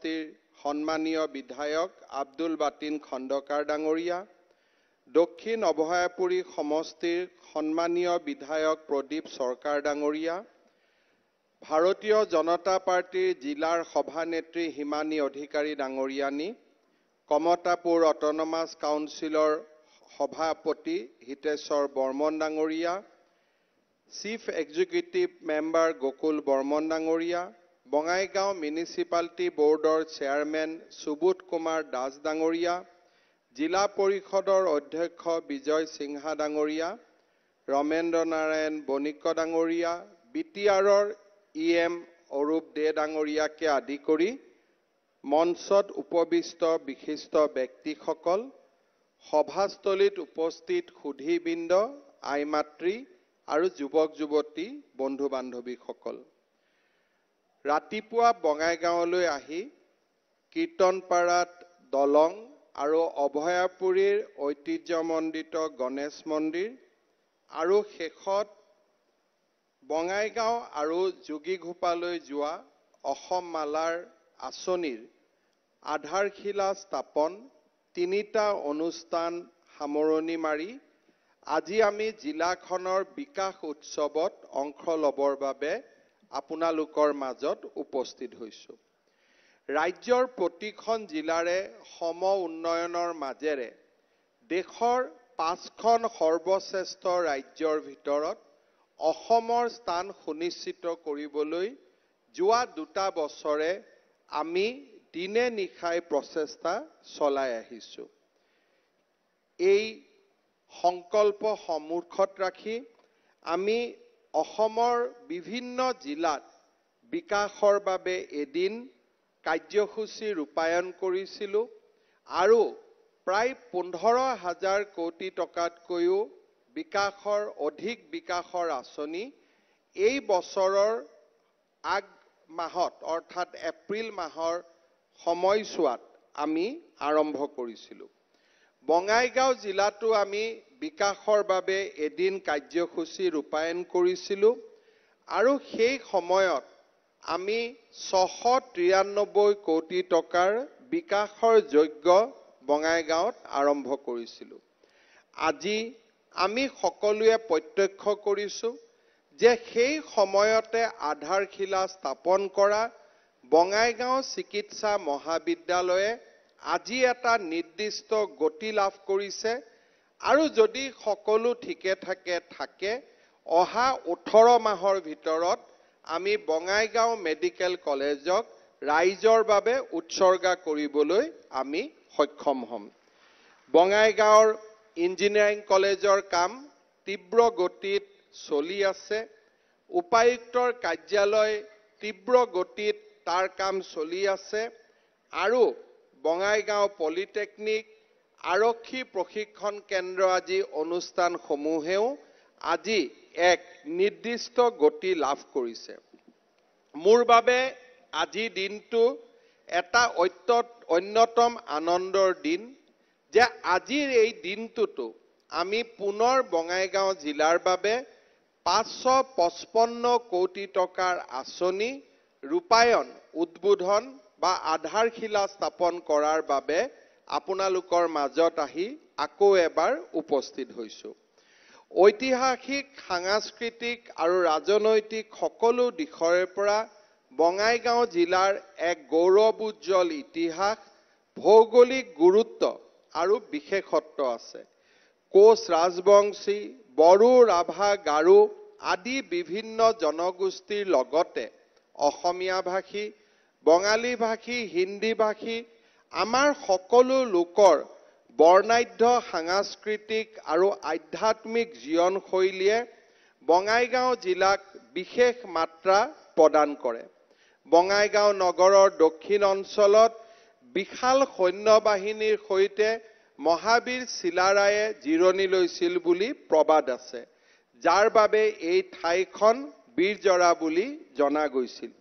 সমষ্টিৰ সন্মানীয় বিধায়ক আব্দুল বাতিন খণ্ডকাৰ ডাঙৰীয়া, দক্ষিণ অভয়াপুৰী সমষ্টিৰ সন্মানীয় বিধায়ক প্ৰদীপ সৰকাৰ ডাঙৰীয়া, ভাৰতীয় জনতা পাৰ্টিৰ জিলাৰ সভানেত্ৰী হিমানী অধিকাৰী ডাঙৰীয়ানী, কমতাপুৰ অট'নমাছ কাউন্সিলৰ সভাপতি হিতেশ্বৰ বৰ্মন ডাঙৰীয়া, chief executive member Gokul Barman ডাঙৰীয়া, বঙাইগাঁও মিউনিচিপালিটি বোৰ্ডৰ চেয়াৰমেন সুবোধ কুমাৰ দাস ডাঙৰীয়া, জিলা পৰিষদৰ অধ্যক্ষ বিজয় সিংহা ডাঙৰীয়া, ৰমেন্দ্ৰ নাৰায়ণ বণিক ডাঙৰীয়া, বিটিআৰৰ EM অৰূপ দে ডাঙৰীয়াকে আদি কৰি মঞ্চত উপবিষ্ট বিশিষ্ট ব্যক্তিসকল, সভাস্থলীত উপস্থিত সুধীবৃন্দ, আইমাতৃ আৰু যুৱক যুৱতী বন্ধু বান্ধৱীসকল, ৰাতিপুৱা বঙাইগাঁৱলৈ আহি কীৰ্তনপাৰাত দলং আৰু অভয়াপুৰীৰ ঐতিহ্যমণ্ডিত গণেশ মন্দিৰ আৰু শেষত বঙাইগাঁও আৰু যোগীঘোপালৈ যোৱা অসম মালাৰ আঁচনিৰ আধাৰশিলা স্থাপন তিনিটা অনুষ্ঠান সামৰণি মাৰি আজি আমি জিলাখনৰ বিকাশ উৎসৱত অংশ ল'বৰ বাবে আপোনালোকৰ মাজত উপস্থিত হৈছোঁ। ৰাজ্যৰ প্ৰতিখন জিলাৰে সম উন্নয়নৰ মাজেৰে দেশৰ 5খন সৰ্বশ্ৰেষ্ঠ ৰাজ্যৰ ভিতৰত অসমৰ স্থান সুনিশ্চিত কৰিবলৈ যোৱা 2 বছৰে আমি দিনে নিশাই প্ৰচেষ্টা চলাই আহিছোঁ। এই সংকল্প সন্মুখত ৰাখি আমি অসমৰ বিভিন্ন জিলাত বিকাশৰ বাবে এদিন কাৰ্যসূচী ৰূপায়ণ কৰিছিলোঁ আৰু প্ৰায় 15,000 কোটি টকাতকৈও অধিক বিকাশৰ আঁচনি এই বছৰৰ আগ মাহত অৰ্থাৎ এপ্ৰিল মাহৰ সময়ছোৱাত আমি আৰম্ভ কৰিছিলোঁ। বঙাইগাঁও জিলাতো আমি বিকাশৰ বাবে এদিন কাৰ্যসূচী ৰূপায়ণ কৰিছিলোঁ আৰু সেই সময়ত আমি 693 কোটি টকাৰ বিকাশৰ যজ্ঞ বঙাইগাঁৱত আৰম্ভ কৰিছিলোঁ। আজি আমি সকলোৱে প্ৰত্যক্ষ কৰিছোঁ যে সেই সময়তে আধাৰশিলা স্থাপন কৰা বঙাইগাঁও চিকিৎসা মহাবিদ্যালয়ে আজি এটা নিৰ্দিষ্ট গতি লাভ কৰিছে আৰু যদি সকলো ঠিকে থাকে অহা 18 মাহৰ ভিতৰত আমি বঙাইগাঁও মেডিকেল কলেজক ৰাইজৰ বাবে উৎসৰ্গা কৰিবলৈ আমি সক্ষম হ'ম। বঙাইগাঁৱৰ ইঞ্জিনিয়াৰিং কলেজৰ কাম তীব্ৰ গতিত চলি আছে। উপায়ুক্তৰ কাৰ্যালয় তীব্ৰ গতিত তাৰ কাম চলি আছে আৰু বঙাইগাঁও পলিটেকনিক, আৰক্ষী প্ৰশিক্ষণ কেন্দ্ৰ আদি অনুষ্ঠানসমূহেও আজি এক নিৰ্দিষ্ট গতি লাভ কৰিছে। মোৰ বাবে আজি দিনটো এটা অন্যতম আনন্দৰ দিন যে আজিৰ এই দিনটোতো আমি পুনৰ বঙাইগাঁও জিলাৰ বাবে 555 কোটি টকাৰ আঁচনি ৰূপায়ণ উদ্বোধন বা আধাৰশিলা স্থাপন কৰাৰ বাবে আপোনালোকৰ মাজত আহি আকৌ এবাৰ উপস্থিত হৈছোঁ। ঐতিহাসিক, সাংস্কৃতিক আৰু ৰাজনৈতিক সকলো দিশৰে পৰা বঙাইগাঁও জিলাৰ এক গৌৰৱোজ্জ্বল ইতিহাস, ভৌগোলিক গুৰুত্ব আৰু বিশেষত্ব আছে। কোচ ৰাজবংশী, বড়ো, ৰাভা, গাৰো আদি বিভিন্ন জনগোষ্ঠীৰ লগতে অসমীয়া ভাষী, বঙালী ভাষী, হিন্দী ভাষী আমাৰ সকলো লোকৰ বৰ্ণাঢ্য সাংস্কৃতিক আৰু আধ্যাত্মিক জীৱনশৈলীয়ে বঙাইগাঁও জিলাক বিশেষ মাত্ৰা প্ৰদান কৰে। বঙাইগাঁও নগৰৰ দক্ষিণ অঞ্চলত বিশাল সৈন্যবাহিনীৰ সৈতে মহাবীৰ চিলাৰায়ে জিৰণি লৈছিল বুলি প্ৰবাদ আছে, যাৰ বাবে এই ঠাইখন বীৰজৰা বুলি জনা গৈছিল।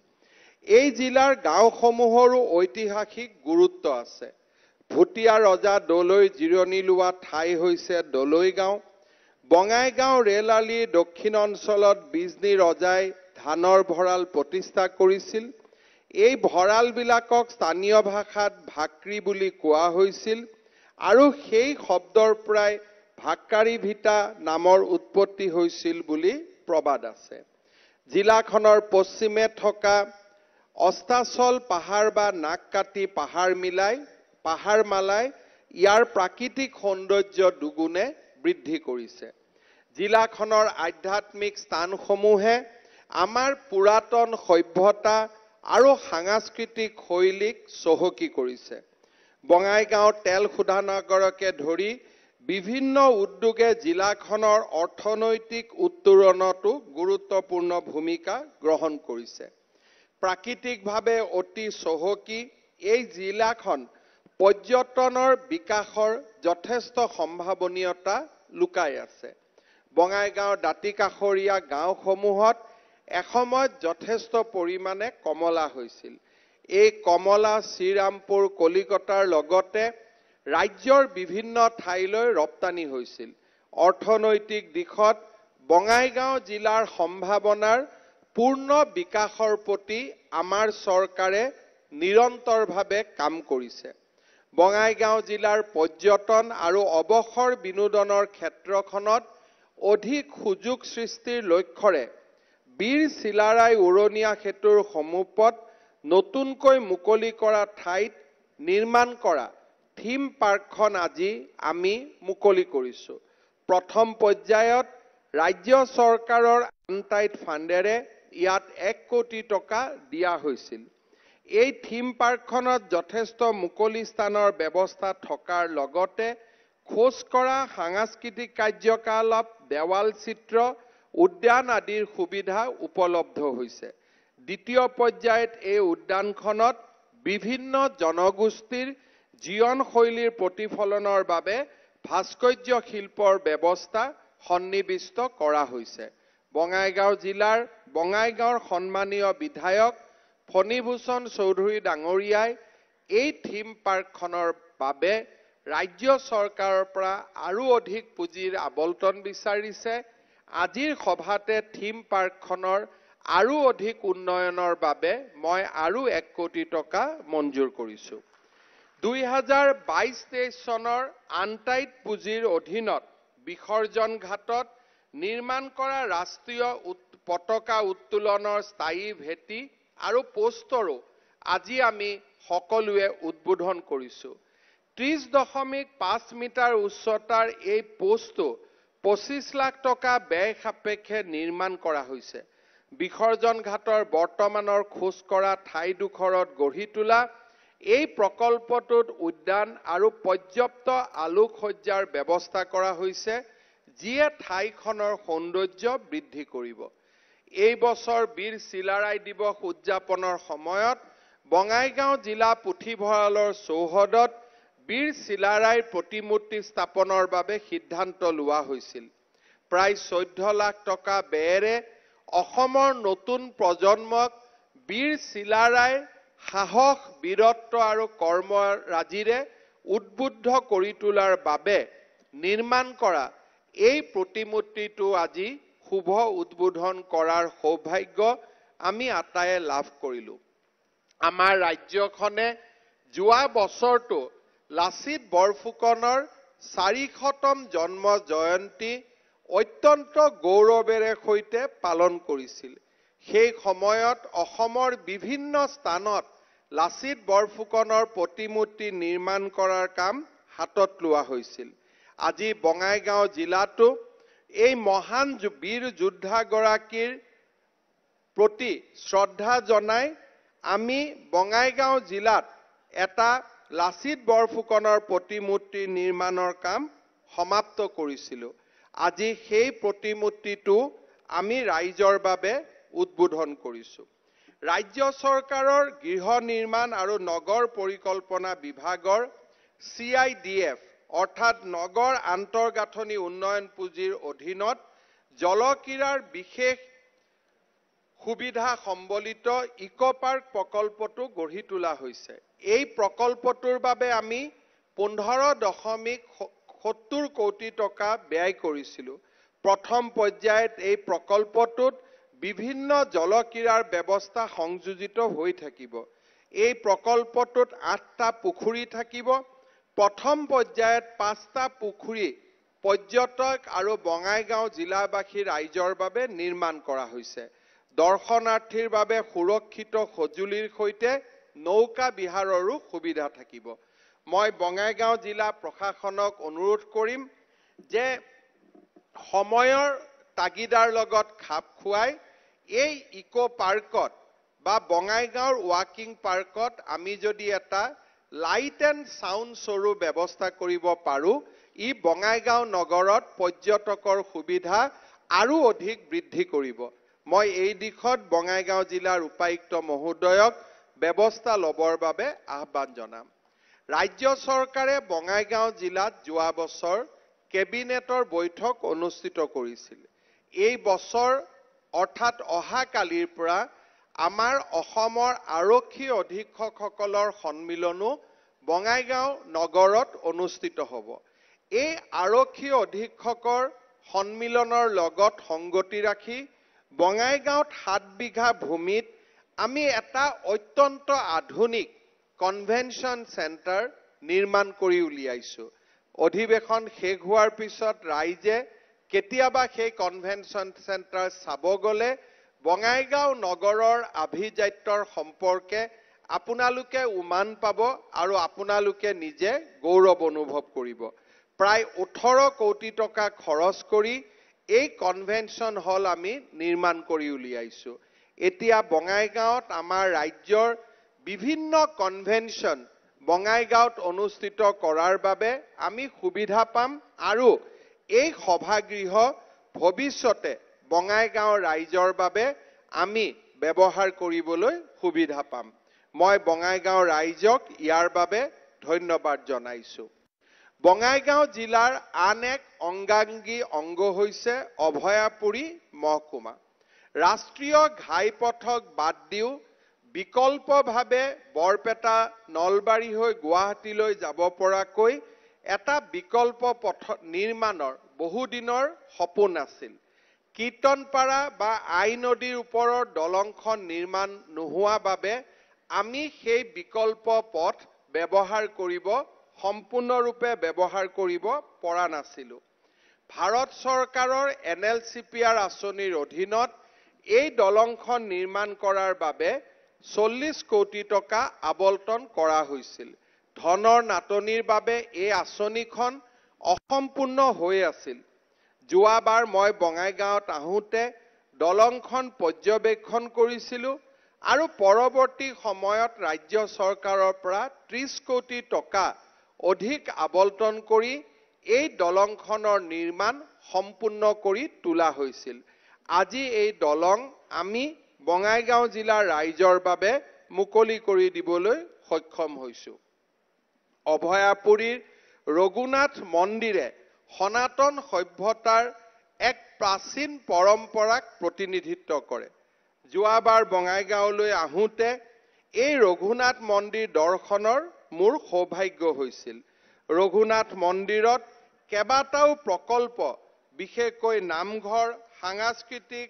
এই জিলাৰ গাঁওসমূহৰো ঐতিহাসিক গুৰুত্ব আছে। ভুটীয়া ৰজা দলৈ জিৰণি লোৱা ঠাই হৈছে দলৈ গাঁও। বঙাইগাঁও ৰেল আলিৰ দক্ষিণ অঞ্চলত বিজনী ৰজাই ধানৰ ভঁৰাল প্ৰতিষ্ঠা কৰিছিল। এই ভঁৰালবিলাকক স্থানীয় ভাষাত ভাক্ৰী বুলি কোৱা হৈছিল আৰু সেই শব্দৰ পৰাই ভাক্কাৰী ভিটা নামৰ উৎপত্তি হৈছিল বুলি প্ৰবাদ আছে। জিলাখনৰ পশ্চিমে থকা অস্তাচল পাহাৰ বা নাক কাটি পাহাৰমালাই ইয়াৰ প্ৰাকৃতিক সৌন্দৰ্য দুগুণে বৃদ্ধি কৰিছে। জিলাখনৰ আধ্যাত্মিক স্থানসমূহে আমাৰ পুৰাতন সভ্যতা আৰু সাংস্কৃতিক শৈলীক চহকী কৰিছে। বঙাইগাঁও তেল শোধনাগাৰকে ধৰি বিভিন্ন উদ্যোগে জিলাখনৰ অৰ্থনৈতিক উত্তৰণতো গুৰুত্বপূৰ্ণ ভূমিকা গ্ৰহণ কৰিছে। প্ৰাকৃতিকভাৱে অতি চহকী এই জিলাখন পৰ্যটনৰ বিকাশৰ যথেষ্ট সম্ভাৱনীয়তা লুকাই আছে। বঙাইগাঁৱৰ দাঁতিকাষৰীয়া গাঁওসমূহত এসময়ত যথেষ্ট পৰিমাণে কমলা হৈছিল। এই কমলা শ্ৰীৰামপুৰ কলিকতাৰ লগতে ৰাজ্যৰ বিভিন্ন ঠাইলৈ ৰপ্তানি হৈছিল। অৰ্থনৈতিক দিশত বঙাইগাঁও জিলাৰ সম্ভাৱনাৰ পূৰ্ণ বিকাশৰ প্ৰতি আমাৰ চৰকাৰে নিৰন্তৰভাৱে কাম কৰিছে। বঙাইগাঁও জিলাৰ পৰ্যটন আৰু অৱসৰ বিনোদনৰ ক্ষেত্ৰখনত অধিক সুযোগ সৃষ্টিৰ লক্ষ্যৰে বীৰ চিলাৰাই উৰণীয়া সেতুৰ সমীপত নতুনকৈ মুকলি কৰা ঠাইত নিৰ্মাণ কৰা থিম পাৰ্কখন আজি আমি মুকলি কৰিছোঁ। প্ৰথম পৰ্যায়ত ৰাজ্য চৰকাৰৰ আনটাইড ফাণ্ডেৰে ইয়াত 1 কোটি টকা দিয়া হৈছিল। এই থিম পাৰ্কখনত যথেষ্ট মুকলি স্থানৰ ব্যৱস্থা থকাৰ লগতে খোজ কঢ়া, সাংস্কৃতিক কাৰ্যকলাপ, দেৱাল চিত্ৰ, উদ্যান আদিৰ সুবিধা উপলব্ধ হৈছে। দ্বিতীয় পৰ্যায়ত এই উদ্যানখনত বিভিন্ন জনগোষ্ঠীৰ জীৱনশৈলীৰ প্ৰতিফলনৰ বাবে ভাস্কৰ্য শিল্পৰ ব্যৱস্থা সন্নিৱিষ্ট কৰা হৈছে। বঙাইগাঁও জিলাৰ বঙাইগাঁৱৰ সন্মানীয় বিধায়ক ফণীভূষণ চৌধুৰী ডাঙৰীয়াই এই থিম পাৰ্কখনৰ বাবে ৰাজ্য চৰকাৰৰ পৰা আৰু অধিক পুঁজিৰ আবণ্টন বিচাৰিছে। আজিৰ সভাতে থিম পাৰ্কখনৰ আৰু অধিক উন্নয়নৰ বাবে মই আৰু 1 কোটি টকা মঞ্জুৰ কৰিছোঁ। 2022-23 চনৰ আনটাইড পুঁজিৰ অধীনত বিসৰ্জন ঘাটত নিৰ্মাণ কৰা ৰাষ্ট্ৰীয় পতাকা উত্তোলনৰ স্থায়ী ভেটি আৰু পোষ্টৰো আজি আমি সকলোৱে উদ্বোধন কৰিছোঁ। 30.5 মিটাৰ উচ্চতাৰ এই পোষ্টটো 25 লাখ টকা ব্যয় সাপেক্ষে নিৰ্মাণ কৰা হৈছে। বিসৰ্জন ঘাটৰ বৰ্তমানৰ খোজ কঢ়া ঠাইডোখৰত গঢ়ি তোলা এই প্ৰকল্পটোত উদ্যান আৰু পৰ্যাপ্ত আলোকসজ্জাৰ ব্যৱস্থা কৰা হৈছে, যিয়ে ঠাইখনৰ সৌন্দৰ্য বৃদ্ধি কৰিব। এই বছৰ বীৰ চিলাৰাই দিৱস উদযাপনৰ সময়ত বঙাইগাঁও জিলা পুথিভঁৰালৰ চৌহদত বীৰ চিলাৰাইৰ প্ৰতিমূৰ্তি স্থাপনৰ বাবে সিদ্ধান্ত লোৱা হৈছিল। প্ৰায় 14 লাখ টকা ব্যয়েৰে অসমৰ নতুন প্ৰজন্মক বীৰ চিলাৰাইৰ সাহস, বীৰত্ব আৰু কৰ্মৰাজিৰে উদ্বুদ্ধ কৰি তোলাৰ বাবে নিৰ্মাণ কৰা এই প্ৰতিমূৰ্তিটো আজি শুভ উদ্বোধন কৰাৰ সৌভাগ্য আমি আটায়ে লাভ কৰিলোঁ। আমাৰ ৰাজ্যখনে যোৱা বছৰটো লাচিত বৰফুকনৰ 400তম জন্ম জয়ন্তী অত্যন্ত গৌৰৱেৰে সৈতে পালন কৰিছিল। সেই সময়ত অসমৰ বিভিন্ন স্থানত লাচিত বৰফুকনৰ প্ৰতিমূৰ্তি নিৰ্মাণ কৰাৰ কাম হাতত লোৱা হৈছিল। আজি বঙাইগাঁও জিলাতো এই মহান বীৰ যোদ্ধাগৰাকীৰ প্ৰতি শ্ৰদ্ধা জনাই আমি বঙাইগাঁও জিলাত এটা লাচিত বৰফুকনৰ প্ৰতিমূৰ্তি নিৰ্মাণৰ কাম সমাপ্ত কৰিছিলোঁ। আজি সেই প্ৰতিমূৰ্তিটো আমি ৰাইজৰ বাবে উদ্বোধন কৰিছোঁ। ৰাজ্য চৰকাৰৰ গৃহ নিৰ্মাণ আৰু নগৰ পৰিকল্পনা বিভাগৰ CIDF অৰ্থাৎ নগৰ আন্তঃগাঁথনি উন্নয়ন পুঁজিৰ অধীনত জলক্ৰীড়াৰ বিশেষ সুবিধা সম্বলিত ইকো পাৰ্ক প্ৰকল্পটো গঢ়ি তোলা হৈছে। এই প্ৰকল্পটোৰ বাবে আমি 15.70 কোটি টকা ব্যয় কৰিছিলোঁ। প্ৰথম পৰ্যায়ত এই প্ৰকল্পটোত বিভিন্ন জলক্ৰীড়াৰ ব্যৱস্থা সংযোজিত হৈ থাকিব। এই প্ৰকল্পটোত 8টা পুখুৰী থাকিব। প্ৰথম পৰ্যায়ত 5টা পুখুৰী পৰ্যটক আৰু বঙাইগাঁও জিলাবাসী ৰাইজৰ বাবে নিৰ্মাণ কৰা হৈছে। দৰ্শনাৰ্থীৰ বাবে সুৰক্ষিত সঁজুলিৰ সৈতে নৌকা বিহাৰৰো সুবিধা থাকিব। মই বঙাইগাঁও জিলা প্ৰশাসনক অনুৰোধ কৰিম যে সময়ৰ তাগিদাৰ লগত খাপ খুৱাই এই ইকো পাৰ্কত বা বঙাইগাঁওৰ ৱাকিং পাৰ্কত আমি যদি এটা লাইট এণ্ড সাউণ্ড শ্ব'ৰো ব্যৱস্থা কৰিব পাৰোঁ, ই বঙাইগাঁও নগৰত পৰ্যটকৰ সুবিধা আৰু অধিক বৃদ্ধি কৰিব। মই এই দিশত বঙাইগাঁও জিলাৰ উপায়ুক্ত মহোদয়ক ব্যৱস্থা ল'বৰ বাবে আহ্বান জনাম। ৰাজ্য চৰকাৰে বঙাইগাঁও জিলাত যোৱা বছৰ কেবিনেটৰ বৈঠক অনুষ্ঠিত কৰিছিল। এই বছৰ অৰ্থাৎ অহা কালিৰ পৰা আমাৰ অসমৰ আৰক্ষী অধীক্ষকসকলৰ সন্মিলনো বঙাইগাঁও নগৰত অনুষ্ঠিত হ'ব। এই আৰক্ষী অধীক্ষকৰ সন্মিলনৰ লগত সংগতি ৰাখি বঙাইগাঁৱত 7 বিঘা ভূমিত আমি এটা অত্যন্ত আধুনিক কনভেনশ্যন চেণ্টাৰ নিৰ্মাণ কৰি উলিয়াইছোঁ। অধিৱেশন শেষ হোৱাৰ পিছত ৰাইজে কেতিয়াবা সেই কনভেনশ্যন চেণ্টাৰ চাব গ'লে বঙাইগাঁও নগৰৰ আভিজাত্যৰ সম্পৰ্কে আপোনালোকে উমান পাব আৰু আপোনালোকে নিজে গৌৰৱ অনুভৱ কৰিব। প্ৰায় 18 কোটি টকা খৰচ কৰি এই কনভেনশ্যন হল আমি নিৰ্মাণ কৰি উলিয়াইছোঁ। এতিয়া বঙাইগাঁৱত আমাৰ ৰাজ্যৰ বিভিন্ন কনভেনশ্যন বঙাইগাঁৱত অনুষ্ঠিত কৰাৰ বাবে আমি সুবিধা পাম আৰু এই সভাগৃহ ভৱিষ্যতে বঙাইগাঁও ৰাইজৰ বাবে আমি ব্যৱহাৰ কৰিবলৈ সুবিধা পাম। মই বঙাইগাঁও ৰাইজক ইয়াৰ বাবে ধন্যবাদ জনাইছোঁ। বঙাইগাঁও জিলাৰ আন এক অংগাংগী অংগ হৈছে অভয়াপুৰী মহকুমা। ৰাষ্ট্ৰীয় ঘাইপথক বাদ দিও বিকল্পভাৱে বৰপেটা নলবাৰী হৈ গুৱাহাটীলৈ যাব পৰাকৈ এটা বিকল্প পথ নিৰ্মাণৰ বহুদিনৰ সপোন আছিল। কীৰ্তনপাৰা বা আই নদীৰ ওপৰৰ দলংখন নিৰ্মাণ নোহোৱা বাবে আমি সেই বিকল্প পথ সম্পূৰ্ণৰূপে ব্যৱহাৰ কৰিব পৰা নাছিলোঁ। ভাৰত চৰকাৰৰ NLCPR আঁচনিৰ অধীনত এই দলংখন নিৰ্মাণ কৰাৰ বাবে 40 কোটি টকা আবণ্টন কৰা হৈছিল। ধনৰ নাটনিৰ বাবে এই আঁচনিখন অসম্পূৰ্ণ হৈ আছিল। যোৱাবাৰ মই বঙাইগাঁৱত আহোঁতে দলংখন পৰ্যবেক্ষণ কৰিছিলোঁ আৰু পৰৱৰ্তী সময়ত ৰাজ্য চৰকাৰৰ পৰা 30 কোটি টকা অধিক আবণ্টন কৰি এই দলংখনৰ নিৰ্মাণ সম্পূৰ্ণ কৰি তোলা হৈছিল। আজি এই দলং আমি বঙাইগাঁও জিলাৰ ৰাইজৰ বাবে মুকলি কৰি দিবলৈ সক্ষম হৈছোঁ। অভয়াপুৰীৰ ৰঘুনাথ মন্দিৰে সনাতন সভ্যতাৰ এক প্ৰাচীন পৰম্পৰাক প্ৰতিনিধিত্ব কৰে। যোৱাবাৰ বঙাইগাঁৱলৈ আহোঁতে এই ৰঘুনাথ মন্দিৰ দৰ্শনৰ মোৰ সৌভাগ্য হৈছিল। ৰঘুনাথ মন্দিৰত কেইবাটাও প্ৰকল্প, বিশেষকৈ নামঘৰ, সাংস্কৃতিক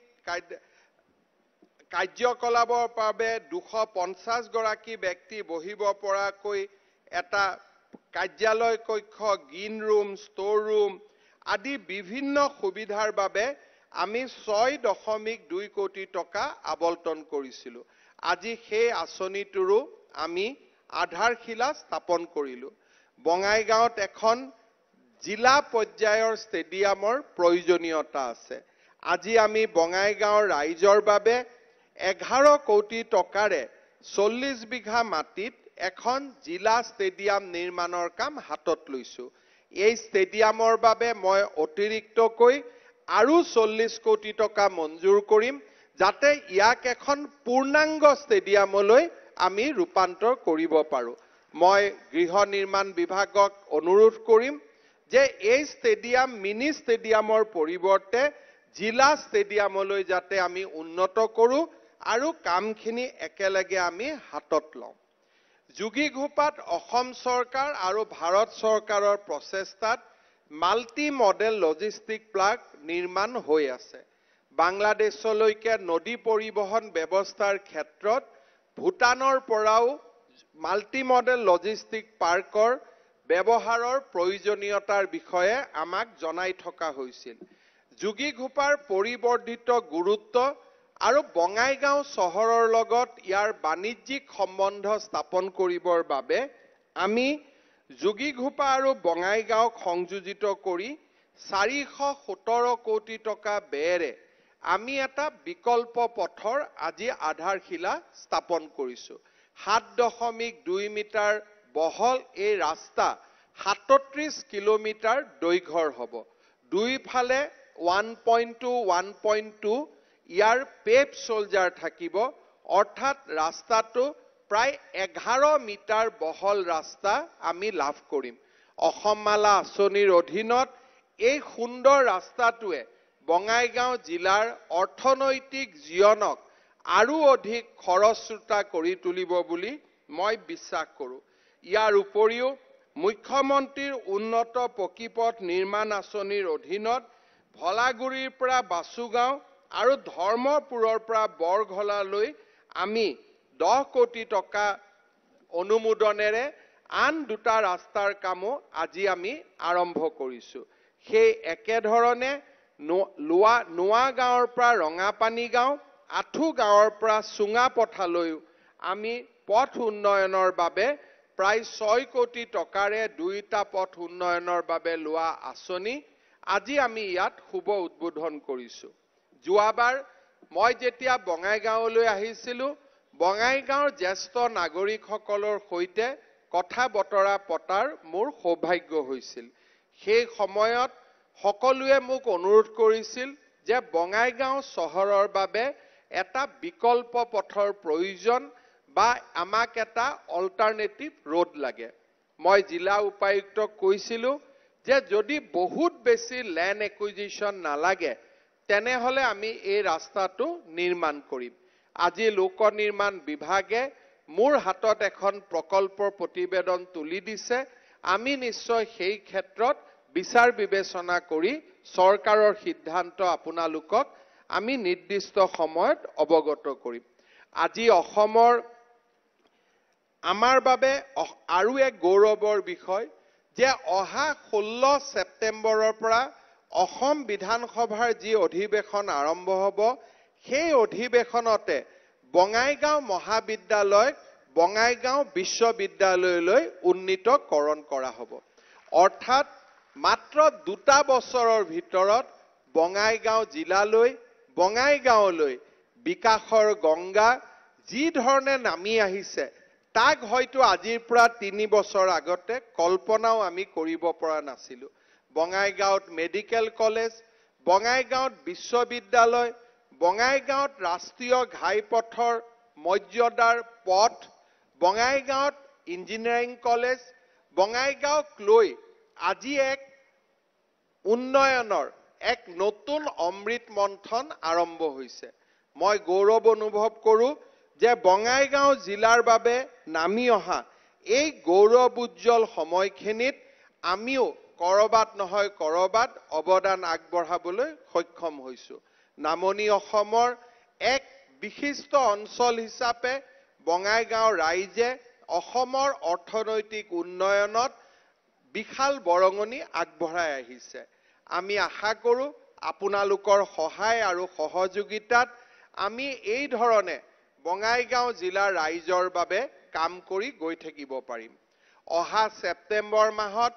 কাৰ্যকলাপৰ বাবে 250 গৰাকী ব্যক্তি বহিব পৰাকৈ এটা কাৰ্যালয় কক্ষ, গ্ৰীণ ৰুম, ষ্ট'ৰ ৰুম আদি বিভিন্ন সুবিধাৰ বাবে আমি 6.2 কোটি টকা আবণ্টন কৰিছিলোঁ। আজি সেই আঁচনিটোৰো আমি আধাৰশিলা স্থাপন কৰিলোঁ। বঙাইগাঁৱত এখন জিলা পৰ্যায়ৰ ষ্টেডিয়ামৰ প্ৰয়োজনীয়তা আছে। আজি আমি বঙাইগাঁৱৰ ৰাইজৰ বাবে 11 কোটি টকাৰে 40 বিঘা মাটিত এখন জিলা ষ্টেডিয়াম নিৰ্মাণৰ কাম হাতত লৈছোঁ। এই ষ্টেডিয়ামৰ বাবে মই অতিৰিক্তকৈ আৰু 40 কোটি টকা মঞ্জুৰ কৰিম, যাতে ইয়াক এখন পূৰ্ণাংগ ষ্টেডিয়ামলৈ আমি ৰূপান্তৰ কৰিব পাৰোঁ। মই গৃহ নিৰ্মাণ বিভাগক অনুৰোধ কৰিম যে এই ষ্টেডিয়াম মিনি ষ্টেডিয়ামৰ পৰিৱৰ্তে জিলা ষ্টেডিয়ামলৈ যাতে আমি উন্নত কৰোঁ আৰু কামখিনি একেলগে আমি হাতত লওঁ। যোগীঘোপাত অসম চৰকাৰ আৰু ভাৰত চৰকাৰৰ প্ৰচেষ্টাত মাল্টি মডেল লজিষ্টিক পাৰ্ক নিৰ্মাণ হৈ আছে। বাংলাদেশলৈকে নদী পৰিবহণ ব্যৱস্থাৰ ক্ষেত্ৰত ভূটানৰ পৰাও মাল্টি মডেল লজিষ্টিক পাৰ্কৰ ব্যৱহাৰৰ প্ৰয়োজনীয়তাৰ বিষয়ে আমাক জনাই থকা হৈছিল। যোগীঘোপাৰ পৰিৱৰ্ধিত গুৰুত্ব আৰু বঙাইগাঁও চহৰৰ লগত ইয়াৰ বাণিজ্যিক সম্বন্ধ স্থাপন কৰিবৰ বাবে আমি যোগীঘোপা আৰু বঙাইগাঁওক সংযোজিত কৰি 417 কোটি টকা ব্যয়েৰে আমি এটা বিকল্প পথৰ আজি আধাৰশিলা স্থাপন কৰিছো। 7.2 মিটাৰ বহল এই ৰাস্তা 37 কিলোমিটাৰ দৈৰ্ঘ্যৰ হ'ব। দুইফালে 1.2 1.2 ইয়াৰ পেভ সোলজাৰ থাকিব, অৰ্থাৎ ৰাস্তাটো প্ৰায় 11 মিটাৰ বহল ৰাস্তা আমি লাভ কৰিম। অসম মালা আঁচনিৰ অধীনত এই সুন্দৰ ৰাস্তাটোৱে বঙাইগাঁও জিলাৰ অৰ্থনৈতিক জীৱনক আৰু অধিক খৰস্ৰোতা কৰি তুলিব বুলি মই বিশ্বাস কৰোঁ। ইয়াৰ উপৰিও মুখ্যমন্ত্ৰীৰ উন্নত পকীপথ নিৰ্মাণ আঁচনিৰ অধীনত ভলাগুৰিৰ পৰা বাসুগাঁও আৰু ধৰ্মপুৰৰ পৰা বৰঘলালৈ আমি 10 কোটি টকা অনুমোদনেৰে আন দুটা ৰাস্তাৰ কামো আজি আমি আৰম্ভ কৰিছো। সেই একেধৰণে নোৱা গাঁৱৰ পৰা ৰঙাপানী গাঁও, আঠু গাঁৱৰ পৰা চুঙাপথালৈ আমি পথ উন্নয়নৰ বাবে প্ৰায় 6 কোটি টকাৰে দুইটা পথ উন্নয়নৰ বাবে লোৱা আঁচনি আজি আমি ইয়াত শুভ উদ্বোধন কৰিছো। যোৱাবাৰ মই যেতিয়া বঙাইগাঁৱলৈ আহিছিলো, বঙাইগাঁৱৰ জ্যেষ্ঠ নাগৰিকসকলৰ সৈতে কথা বতৰা পতাৰ মোৰ সৌভাগ্য হৈছিল। সেই সময়ত সকলোৱে মোক অনুৰোধ কৰিছিল যে বঙাইগাঁও চহৰৰ বাবে এটা বিকল্প পথৰ প্ৰয়োজন বা আমাক এটা অল্টাৰনেটিভ ৰোড লাগে। মই জিলা উপায়ুক্তক কৈছিলো যে যদি বহুত বেছি ল্যান্ড একুইজিশন নালাগে তেনেহলে আমি এই ৰাস্তাটো নিৰ্মাণ কৰিম। আজি লোক নিৰ্মাণ বিভাগে মোৰ হাতত এখন প্ৰকল্পৰ প্ৰতিবেদন তুলি দিছে। আমি নিশ্চয় সেই ক্ষেত্ৰত বিচাৰ বিবেচনা কৰি চৰকাৰৰ সিদ্ধান্ত আপোনালোকক আমি নিৰ্দিষ্ট সময়ত অৱগত কৰিম। আজি অসমৰ আমাৰ বাবে আৰু এক গৌৰৱৰ বিষয় যে অহা 16 ছেপ্টেম্বৰৰ পৰা অসম বিধানসভাৰ যি অধিৱেশন আৰম্ভ হ'ব, সেই অধিৱেশনতে বঙাইগাঁও মহাবিদ্যালয় বঙাইগাঁও বিশ্ববিদ্যালয়লৈ উন্নীতকৰণ কৰা হ'ব। অৰ্থাৎ মাত্ৰ 2 বছৰৰ ভিতৰত বঙাইগাঁও জিলালৈ, বঙাইগাঁৱলৈ বিকাশৰ গংগা যি ধৰণে নামি আহিছে তাক হয়তো আজিৰ পৰা 3 বছৰ আগতে কল্পনাও আমি কৰিব পৰা নাছিলো। বঙাইগাঁৱত মেডিকেল কলেজ, বঙাইগাঁৱত বিশ্ববিদ্যালয়, বঙাইগাঁৱত ৰাষ্ট্ৰীয় ঘাইপথৰ মৰ্যাদাৰ পথ, বঙাইগাঁৱত ইঞ্জিনিয়াৰিং কলেজ, বঙাইগাঁওক লৈ আজি এক উন্নয়নৰ এক নতুন অমৃত মন্থন আৰম্ভ হৈছে। মই গৌৰৱ অনুভৱ কৰোঁ যে বঙাইগাঁও জিলাৰ বাবে নামি অহা এই গৌৰৱ উজ্জ্বল সময়খিনিত আমিও কৰবাত নহয় কৰবাত অৱদান আগবঢ়াবলৈ সক্ষম হৈছো। নামনি অসমৰ এক বিশিষ্ট অঞ্চল হিচাপে বঙাইগাঁও ৰাইজে অসমৰ অৰ্থনৈতিক উন্নয়নত বিশাল বৰঙণি আগবঢ়াই আহিছে। আমি আশা কৰোঁ আপোনালোকৰ সহায় আৰু সহযোগিতাত আমি এই ধৰণে বঙাইগাঁও জিলাৰ ৰাইজৰ বাবে কাম কৰি গৈ থাকিব পাৰিম। অহা ছেপ্টেম্বৰ মাহত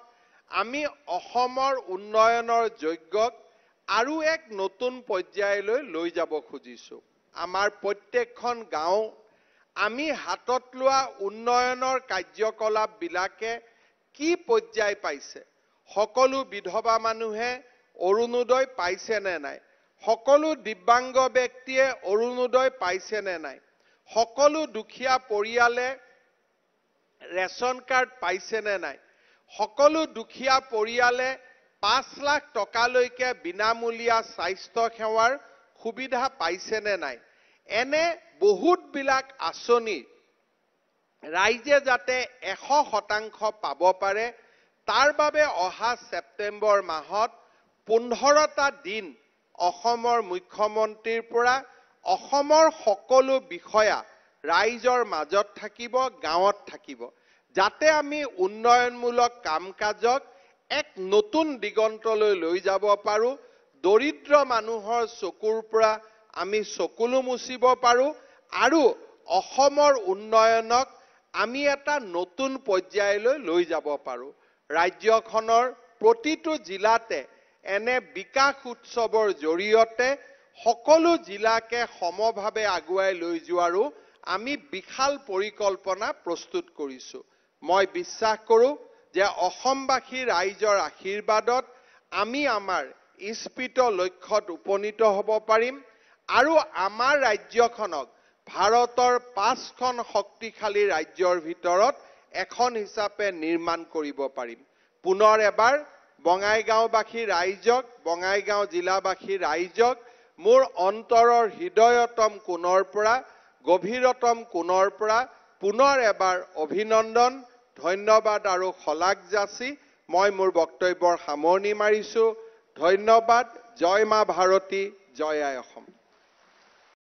আমি অসমৰ উন্নয়নৰ যজ্ঞক আৰু এক নতুন পৰ্যায়লৈ লৈ যাব খুজিছো। আমাৰ প্ৰত্যেকখন গাঁও আমি হাতত লোৱা উন্নয়নৰ কাৰ্যকলাপ বিলাকে কি পৰ্যায় পাইছে, সকলো বিধৱা মানুহে অৰুণোদয় পাইছে নে নাই, সকলো দিব্যাংগ ব্যক্তিয়ে অৰুণোদয় পাইছে নে নাই, সকলো দুখীয়া পৰিয়ালে ৰেচন কাৰ্ড পাইছে নে নাই, সকলো দুখীয়া পৰিয়ালে 5 লাখ টকালৈকে বিনামূলীয়া স্বাস্থ্য সেৱাৰ সুবিধা পাইছে নে নাই। এনে বহুতবিলাক আঁচনি ৰাইজে যাতে 100% পাব পাৰে তাৰ বাবে অহা ছেপ্টেম্বৰ মাহত 15টা দিন অসমৰ মুখ্যমন্ত্ৰীৰ পৰা অসমৰ সকলো বিষয়া ৰাইজৰ মাজত থাকিব, গাঁৱত থাকিব, যাতে আমি উন্নয়নমূলক কাম-কাজক এক নতুন দিগন্তলৈ লৈ যাব পাৰো, দৰিদ্ৰ মানুহৰ চকুৰ পৰা আমি চকুলো মুচিব পাৰো আৰু অসমৰ উন্নয়নক আমি এটা নতুন পৰ্যায়লৈ লৈ যাব পাৰো। ৰাজ্যখনৰ প্ৰতিটো জিলাতে এনে বিকাশ উৎসৱৰ জৰিয়তে সকলো জিলাকে সমভাৱে আগুৱাই লৈ যোৱাৰো আমি বিশাল পৰিকল্পনা প্ৰস্তুত কৰিছো। মই বিশ্বাস কৰোঁ যে অসমবাসী ৰাইজৰ আশীৰ্বাদত আমি আমাৰ ইস্পিত লক্ষ্যত উপনীত হ'ব পাৰিম আৰু আমাৰ ৰাজ্যখনক ভাৰতৰ 5খন শক্তিশালী ৰাজ্যৰ ভিতৰত এখন হিচাপে নিৰ্মাণ কৰিব পাৰিম। পুনৰ এবাৰ বঙাইগাঁওবাসী ৰাইজক, বঙাইগাঁও জিলাবাসী ৰাইজক মোৰ অন্তৰৰ হৃদয়তম কোণৰ পৰা, গভীৰতম কোণৰ পৰা পুনৰ এবাৰ অভিনন্দন, ধন্যবাদ আৰু শলাগ যাচি মই মোৰ বক্তব্যৰ সামৰণি মাৰিছো। ধন্যবাদ। জয় মা ভাৰতী, জয় আই অসম।